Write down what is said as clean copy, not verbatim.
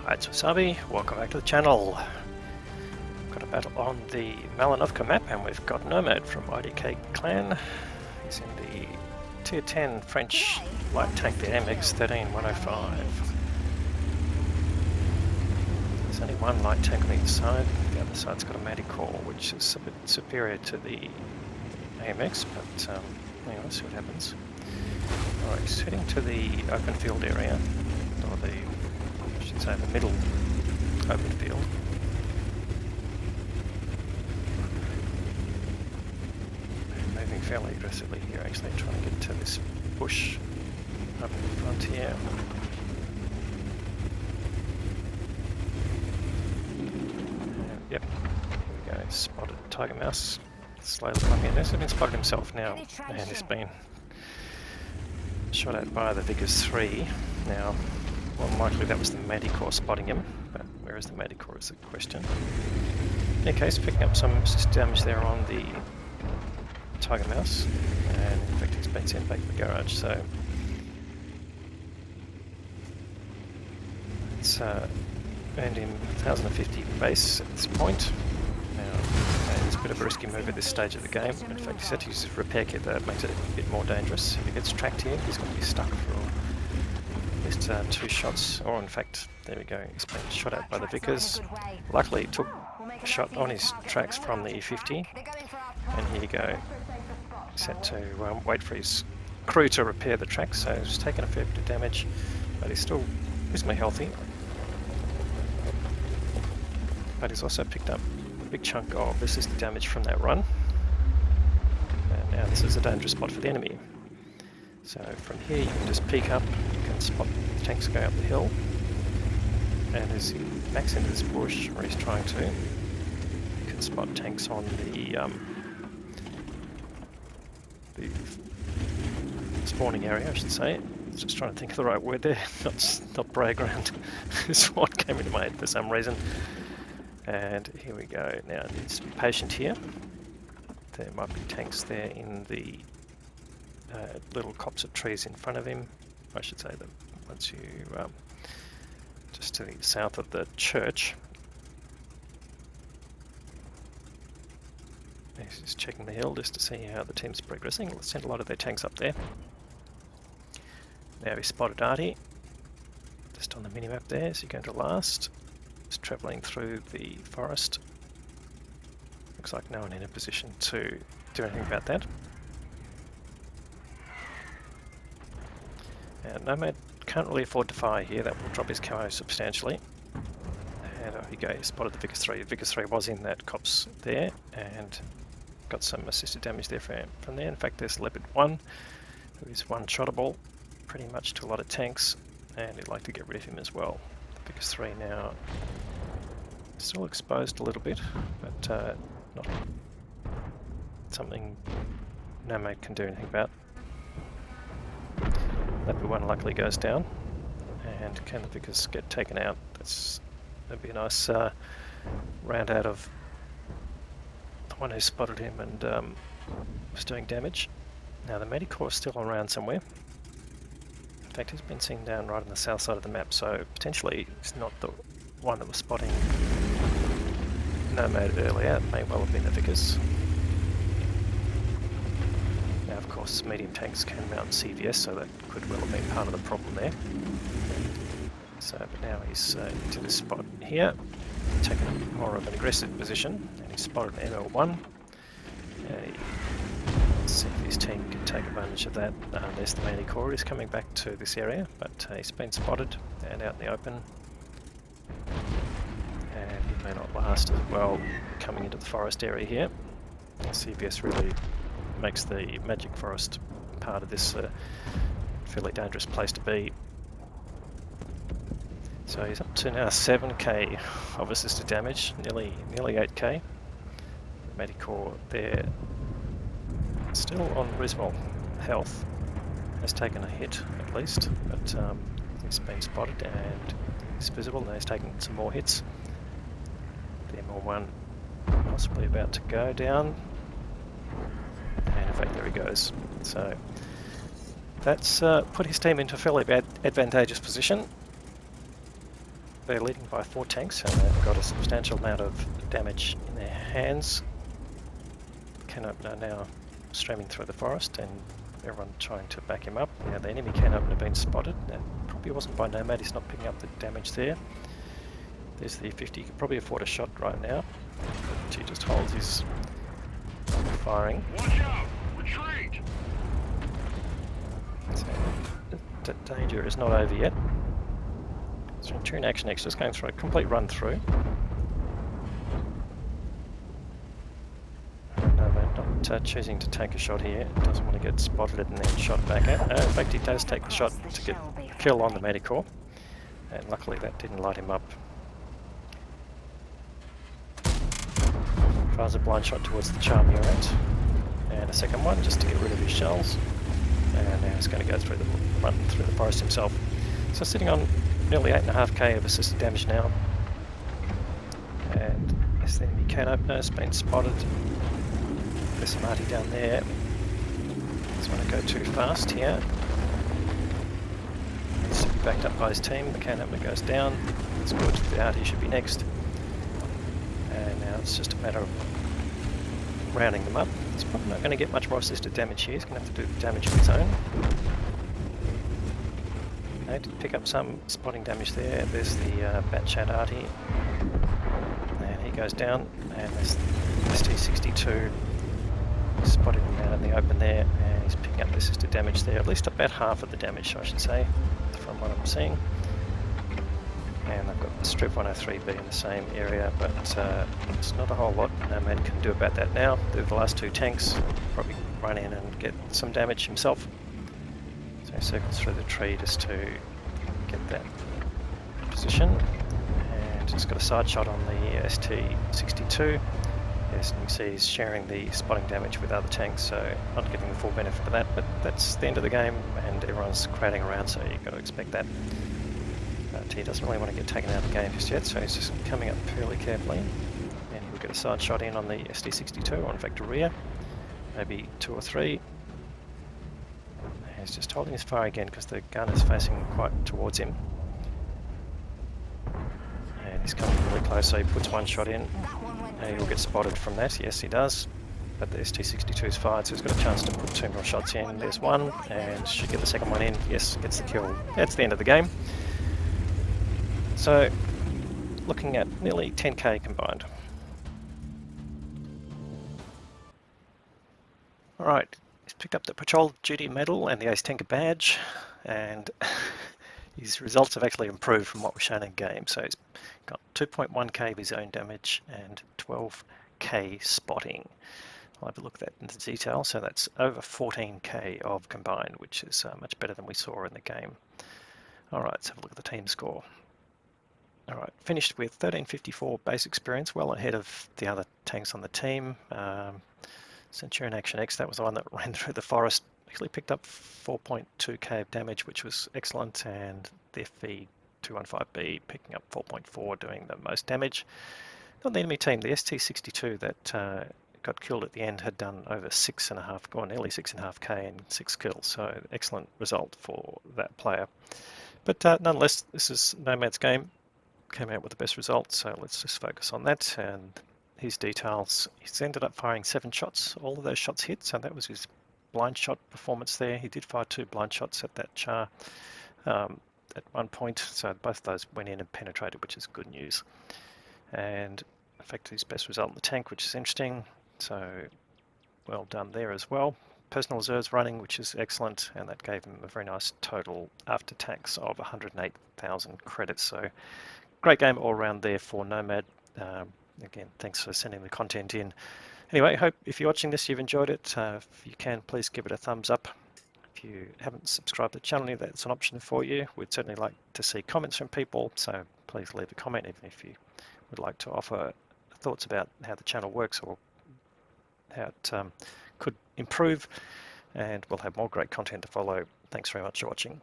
Hi, it's Wasabi. Welcome back to the channel. Got a battle on the No1mad map, and we've got No1mad from IDK clan. He's in the tier 10 French light tank, the AMX 13105. There's only one light tank on each side. The other side's got a Medicore, which is a bit superior to the AMX, but anyway, let's see what happens. Alright, he's heading to the open field area, or the, I should say, the middle open field. And moving fairly aggressively here, actually trying to get to this bush up in front here. And yep, here we go, spotted Tiger Mouse. Slowly coming in. He's been spotted himself now, and he's been shot at by the Vickers 3. Now, more than likely that was the Medicore spotting him, but where is the Medicore is the question. In any case, picking up some damage there on the Tiger Mouse, and in fact he's been sent back to the garage, so it's earned him 1050 base at this point. Now, it's a bit of a risky move at this stage of the game. In fact, he said to use his repair kit, that makes it a bit more dangerous. If he gets tracked here, he's going to be stuck for at least 2 shots, or in fact, there we go, he's been shot at by the Vickers. Luckily, he took a shot on his tracks from the E50, and here you go. He's had to wait for his crew to repair the tracks, so he's taken a fair bit of damage, but he's still reasonably healthy. But he's also picked up a big chunk of resistant damage from that run. And now this is a dangerous spot for the enemy. So from here you can just peek up, you can spot the tanks going up the hill. And as he backs into this bush where he's trying to, you can spot tanks on the spawning area, I should say. Just trying to think of the right word there, not parade ground. Is what came into my head for some reason. And here we go. Now he needs to be patient here. There might be tanks there in the little copse of trees in front of him. I should say that once you just to the south of the church. He's just checking the hill just to see how the team's progressing. Let's send a lot of their tanks up there. Now he spotted Artie just on the minimap there. Is he going to last? He's travelling through the forest. Looks like no one in a position to do anything about that. And No1mad can't really afford to fire here. That will drop his KO substantially. And here you go, he spotted the Vickers 3. The Vickers 3 was in that copse there and got some assisted damage there from there. In fact, there's Leopard 1, who is one-shottable pretty much to a lot of tanks, and he'd like to get rid of him as well. The Vickers 3 now still exposed a little bit, but not something No1mad can do anything about. Leopard 1 luckily goes down, and can the Vickers get taken out? That'd be a nice round out of the one who spotted him and was doing damage. Now the Medicore is still around somewhere. In fact, he's been seen down right on the south side of the map, so potentially it's not the one that was spotting No1mad earlier. It may well have been the Vickers. Now, of course, medium tanks can mount CVS, so that could well have been part of the problem there. So, but now he's into this spot here, taking a bit more of an aggressive position, and he's spotted an ML1. Let's see if his team can take advantage of that. There's the Medicore. He's coming back to this area, but he's been spotted and out in the open. And he may not last as well coming into the forest area here. CVS really makes the magic forest part of this fairly dangerous place to be. So he's up to now 7k of assisted damage, nearly 8k. The Medicore there, still on reasonable health, has taken a hit at least, but he's been spotted and he's visible. Now he's taking some more hits. The ML1 possibly about to go down, and in fact there he goes. So that's put his team into a fairly advantageous position. they're leading by 4 tanks and they've got a substantial amount of damage in their hands. Can opener now streaming through the forest and everyone trying to back him up. Now the enemy can opener been spotted. That probably wasn't by No1mad, he's not picking up the damage there. There's the 50, he could probably afford a shot right now, but he just holds his firing. Watch out! Retreat! So the danger is not over yet. So Centurion Action X just going through a complete run through. No1mad not choosing to take a shot here. Doesn't want to get spotted and then shot back at. In fact, he does take the shot to get a kill on the Medicore, and luckily that didn't light him up. Tries a blind shot towards the charm unit, and a second one just to get rid of his shells. And now he's going to go through the run through the forest himself. So sitting on nearly 8.5k of assisted damage now. And this enemy can opener has been spotted. There's some arty down there. Doesn't want to go too fast here. Needs to be backed up by his team. The can opener goes down. That's good. The arty should be next. And now it's just a matter of rounding them up. He's probably not going to get much more assisted damage here. He's going to have to do the damage of his own. I did pick up some spotting damage there. There's the Batchat arty. And he goes down. And there's ST62 spotting him out in the open there. And he's picking up the assisted damage there. At least about half of the damage, I should say, from what I'm seeing. And I've got the Strip 103B in the same area, but it's not a whole lot No1mad can do about that now. They're the last 2 tanks, probably run in and get some damage himself. So he circles through the tree just to get that position. And he's got a side shot on the ST62. Yes, and you can see he's sharing the spotting damage with other tanks, so not getting the full benefit of that, but that's the end of the game and everyone's crowding around, so you've got to expect that. But he doesn't really want to get taken out of the game just yet, so he's just coming up fairly carefully. And he'll get a side shot in on the SD62, or in fact a rear, maybe 2 or 3. And he's just holding his fire again because the gun is facing quite towards him. And he's coming really close, so he puts 1 shot in. And he'll get spotted from that, yes he does. But the ST62 is fired, so he's got a chance to put 2 more shots in. There's 1, and should get the second one in. Yes, gets the kill. That's the end of the game. So, looking at nearly 10k combined. Alright, he's picked up the Patrol Duty Medal and the Ace Tinker Badge, and his results have actually improved from what was shown in game. So he's got 2.1k of his own damage and 12k spotting. I'll have a look at that into detail. So that's over 14k of combined, which is much better than we saw in the game. Alright, let's have a look at the team score. Alright, finished with 1354 base experience, well ahead of the other tanks on the team. Centurion Action X, that was the one that ran through the forest, actually picked up 4.2k of damage, which was excellent, and the FV215B picking up 4.4, doing the most damage. On the enemy team, the ST62 that got killed at the end had done over 6.5, or nearly 6.5k and 6 kills, so excellent result for that player. But nonetheless, this is No1mad's game. Came out with the best result, so let's just focus on that. And his details, he's ended up firing 7 shots, all of those shots hit, so that was his blind shot performance there. He did fire 2 blind shots at that char at one point, so both of those went in and penetrated, which is good news. And in fact his best result in the tank, which is interesting, so well done there as well. Personal reserves running, which is excellent, and that gave him a very nice total after tax of 108,000 credits, so great game all around there for No1mad. Again, thanks for sending the content in. Anyway, hope if you're watching this you've enjoyed it. If you can, please give it a thumbs up. If you haven't subscribed to the channel, that's an option for you. We'd certainly like to see comments from people, so please leave a comment even if you would like to offer thoughts about how the channel works or how it could improve. And we'll have more great content to follow. Thanks very much for watching.